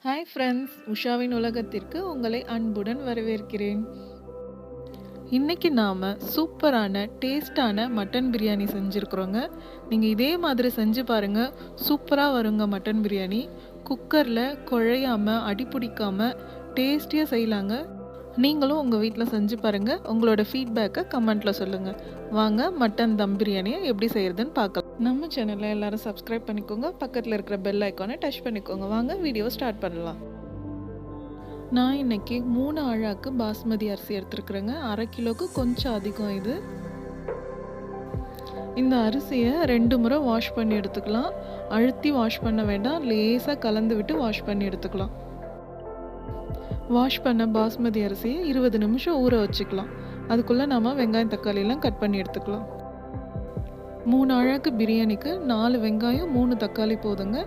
Hi friends, உஷாவின் உலகத்திற்கு உங்களை அன்புடன் வரவேற்கிறேன். இன்னைக்கு நாம் சூப்பரான டேஸ்டான மட்டன் பிரியாணி செஞ்சுருக்குறோங்க. நீங்கள் இதே மாதிரி செஞ்சு பாருங்கள், சூப்பராக வருங்க மட்டன் பிரியாணி. குக்கரில் குழையாமல் அடிப்பிடிக்காமல் டேஸ்டியாக செய்யலாங்க. நீங்களும் உங்கள் வீட்டில் செஞ்சு பாருங்கள். உங்களோட ஃபீட்பேக்கை கமெண்ட்டில் சொல்லுங்கள். வாங்க மட்டன் தம் பிரியாணியை எப்படி செய்கிறதுன்னு பார்க்கலாம். நம்ம சேனலில் எல்லோரும் சப்ஸ்கிரைப் பண்ணிக்கோங்க. பக்கத்தில் இருக்கிற பெல் ஐக்கானை டச் பண்ணிக்கோங்க. வாங்க வீடியோ ஸ்டார்ட் பண்ணலாம். நான் இன்றைக்கி 3 அழாக்கு பாஸ்மதி அரிசி எடுத்துருக்குறேங்க. 1/2 கிலோவுக்கு கொஞ்சம் அதிகம் இது. இந்த அரிசியை 2 முறை வாஷ் பண்ணி எடுத்துக்கலாம். அழுத்தி வாஷ் பண்ண வேண்டாம், லேசாக கலந்து விட்டு வாஷ் பண்ணி எடுத்துக்கலாம். வாஷ் பண்ண பாஸ்மதி அரிசியை 20 நிமிஷம் ஊற வச்சுக்கலாம். அதுக்குள்ளே நம்ம வெங்காயம் தக்காளியெல்லாம் கட் பண்ணி எடுத்துக்கலாம். 3 அழகு பிரியாணிக்கு 4 வெங்காயம் 3 தக்காளி போதுங்க.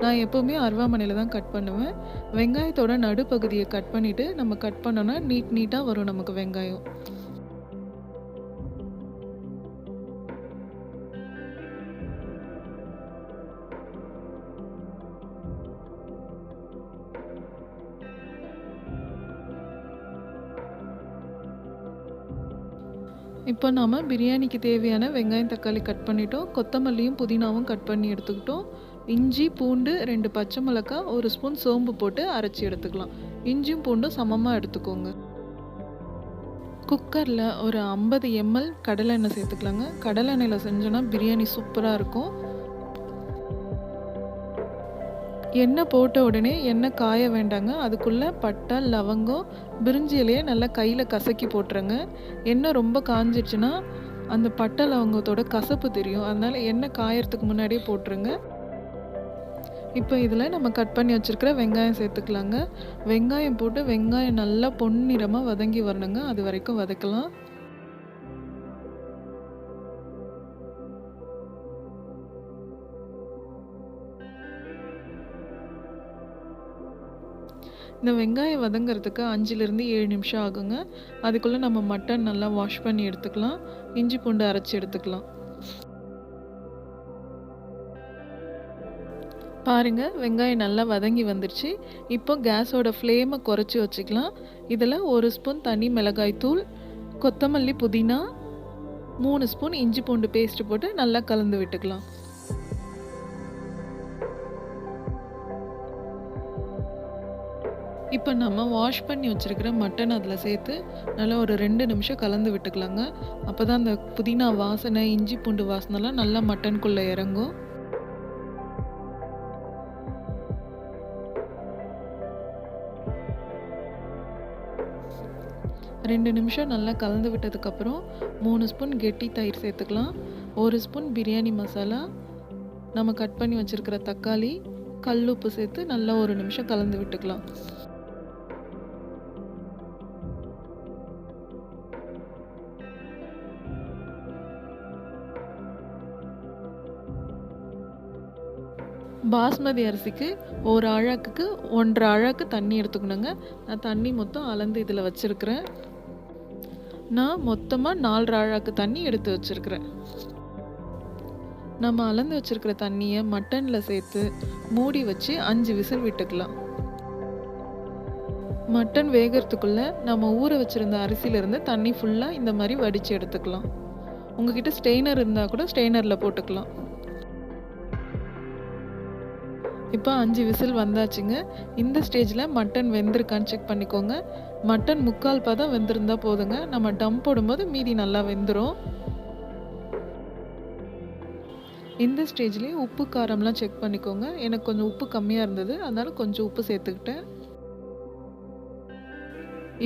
நான் எப்போவுமே அருவாமனையில் தான் கட் பண்ணுவேன். வெங்காயத்தோட நடுப்பகுதியை கட் பண்ணிவிட்டு நம்ம கட் பண்ணோன்னா நீட்டாக வரும் நமக்கு வெங்காயம். இப்போ நாம் பிரியாணிக்கு தேவையான வெங்காயம் தக்காளி கட் பண்ணிட்டோம். கொத்தமல்லியும் புதினாவும் கட் பண்ணி எடுத்துக்கிட்டோம். இஞ்சி பூண்டு 2 பச்சை மிளகாய் 1 ஸ்பூன் சோம்பு போட்டு அரைச்சி எடுத்துக்கலாம். இஞ்சியும் பூண்டும் சமமாக எடுத்துக்கோங்க. குக்கரில் ஒரு 50 ml கடலை எண்ணெய் சேர்த்துக்கலாங்க. கடலை எண்ணெயில் செஞ்சோன்னா பிரியாணி சூப்பராக இருக்கும். எண்ணெய் போட்ட உடனே எண்ணெய் காய வேண்டாங்க. அதுக்குள்ளே பட்டை லவங்கம் பிரிஞ்சி இலையை நல்லா கையில் கசக்கி போட்டுருங்க. எண்ணெய் ரொம்ப காஞ்சிடுச்சுன்னா அந்த பட்டை லவங்கத்தோட கசப்பு தெரியும். அதனால் எண்ணெய் காயறதுக்கு முன்னாடியே போட்டுருங்க. இப்போ இதில் நம்ம கட் பண்ணி வச்சுருக்கிற வெங்காயம் சேர்த்துக்கலாங்க. வெங்காயம் போட்டு வெங்காயம் நல்லா பொன்னிறமாக வதங்கி வரணுங்க. அது வரைக்கும் வதக்கலாம். இந்த வெங்காயம் வதங்கிறதுக்கு 5லேருந்து 7 நிமிஷம் ஆகுங்க. அதுக்குள்ளே நம்ம மட்டன் நல்லா வாஷ் பண்ணி எடுத்துக்கலாம். இஞ்சி பூண்டு அரைச்சி எடுத்துக்கலாம். பாருங்கள், வெங்காயம் நல்லா வதங்கி வந்துடுச்சு. இப்போ கேஸோட ஃப்ளேமை குறைச்சி வச்சுக்கலாம். இதில் 1 ஸ்பூன் தனி மிளகாய் தூள், கொத்தமல்லி புதினா, 3 ஸ்பூன் இஞ்சி பூண்டு பேஸ்ட்டு போட்டு நல்லா கலந்து விட்டுக்கலாம். இப்போ நம்ம வாஷ் பண்ணி வச்சுருக்கிற மட்டன் அதில் சேர்த்து நல்லா ஒரு 2 நிமிஷம் கலந்து விட்டுக்கலாங்க. அப்போ தான் அந்த புதினா வாசனை இஞ்சி பூண்டு வாசனைலாம் நல்லா மட்டனுக்குள்ளே இறங்கும். ரெண்டு நிமிஷம் நல்லா கலந்து விட்டதுக்கப்புறம் 3 ஸ்பூன் கெட்டி தயிர் சேர்த்துக்கலாம். 1 ஸ்பூன் பிரியாணி மசாலா, நம்ம கட் பண்ணி வச்சுருக்கிற தக்காளி, கல் உப்பு சேர்த்து நல்லா 1 நிமிஷம் கலந்து விட்டுக்கலாம். பாஸ்மதி அரிசிக்கு 1 அழாக்குக்கு 1.5 அழாக்கு தண்ணி எடுத்துக்கணுங்க. நான் தண்ணி மொத்தம் அளந்து இதில் வச்சுருக்கிறேன். நான் மொத்தமாக 4.5 அழாக்கு தண்ணி எடுத்து வச்சுருக்கிறேன். நம்ம அளந்து வச்சுருக்கிற தண்ணியை மட்டனில் சேர்த்து மூடி வச்சு 5 விசில் விட்டுக்கலாம். மட்டன் வேகிறதுக்குள்ளே நம்ம ஊற வச்சுருந்த அரிசியிலேருந்து தண்ணி ஃபுல்லாக இந்த மாதிரி வடித்து எடுத்துக்கலாம். உங்ககிட்ட ஸ்டெய்னர் இருந்தால் கூட ஸ்டெய்னரில் போட்டுக்கலாம். இப்போ 5 விசில் வந்தாச்சுங்க. இந்த ஸ்டேஜில் மட்டன் வெந்திருக்கான்னு செக் பண்ணிக்கோங்க. மட்டன் 3/4 பதம் வெந்திருந்தால் போதுங்க. நம்ம டம் போடும்போது மீதி நல்லா வெந்துடும். இந்த ஸ்டேஜ்லேயே உப்பு காரம்லாம் செக் பண்ணிக்கோங்க. எனக்கு கொஞ்சம் உப்பு கம்மியாக இருந்தது, அதனால கொஞ்சம் உப்பு சேர்த்துக்கிட்டேன்.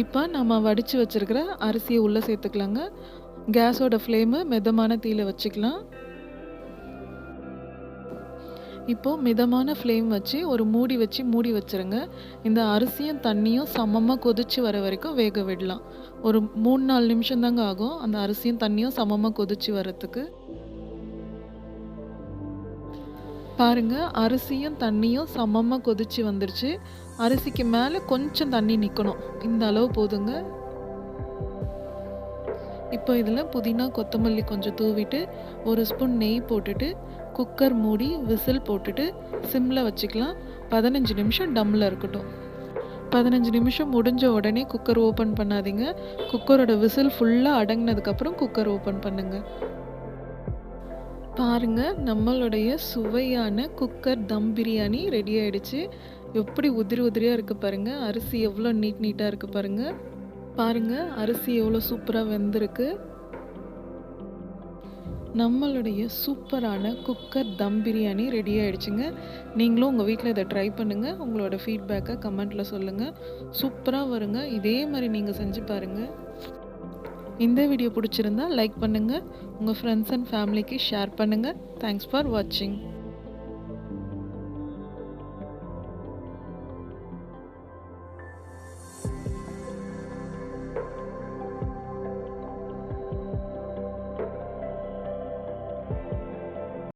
இப்போ நம்ம வடித்து வச்சுருக்கிற அரிசியை உள்ளே சேர்த்துக்கலாங்க. கேஸோட ஃப்ளேமு மிதமான தீயில வச்சுக்கலாம். இப்போது மிதமான ஃப்ளேம் வச்சு ஒரு மூடி வச்சுருங்க. இந்த அரிசியும் தண்ணியும் சமமாக கொதித்து வர வரைக்கும் வேக விடலாம். ஒரு 3-4 நிமிஷம் தாங்க ஆகும் அந்த அரிசியும் தண்ணியும் சமமாக கொதித்து வரத்துக்கு. பாருங்கள், அரிசியும் தண்ணியும் சமமாக கொதித்து வந்துருச்சு. அரிசிக்கு மேலே கொஞ்சம் தண்ணி நிற்கணும். இந்த அளவு போதுங்க. இப்போ இதில் புதினா கொத்தமல்லி கொஞ்சம் தூவிட்டு 1 ஸ்பூன் நெய் போட்டுட்டு குக்கர் மூடி விசில் போட்டுட்டு சிம்மில் வச்சுக்கலாம். 15 நிமிஷம் டம்மில் இருக்கட்டும். 15 நிமிஷம் முடிஞ்ச உடனே குக்கர் ஓப்பன் பண்ணாதீங்க. குக்கரோட விசில் ஃபுல்லாக அடங்கினதுக்கப்புறம் குக்கர் ஓப்பன் பண்ணுங்கள். பாருங்கள், நம்மளுடைய சுவையான குக்கர் தம் பிரியாணி ரெடி ஆகிடுச்சு. எப்படி உதிரி உதிரியாக இருக்குது பாருங்கள். அரிசி எவ்வளோ நீட்டாக இருக்குது பாருங்கள். பாருங்கள், அரிசி எவ்வளோ சூப்பராக வெந்திருக்கு. நம்மளுடைய சூப்பரான குக்கர் தம் பிரியாணி ரெடி ஆகிடுச்சுங்க. நீங்களும் உங்கள் வீட்டில் இதை ட்ரை பண்ணுங்கள். உங்களோட ஃபீட்பேக்கை கமெண்ட்டில் சொல்லுங்கள். சூப்பராக வருங்க. இதே மாதிரி நீங்கள் செஞ்சு பாருங்கள். இந்த வீடியோ பிடிச்சிருந்தா லைக் பண்ணுங்கள். உங்கள் ஃப்ரெண்ட்ஸ் அண்ட் ஃபேமிலிக்கு ஷேர் பண்ணுங்கள். தேங்க்ஸ் ஃபார் வாட்சிங்.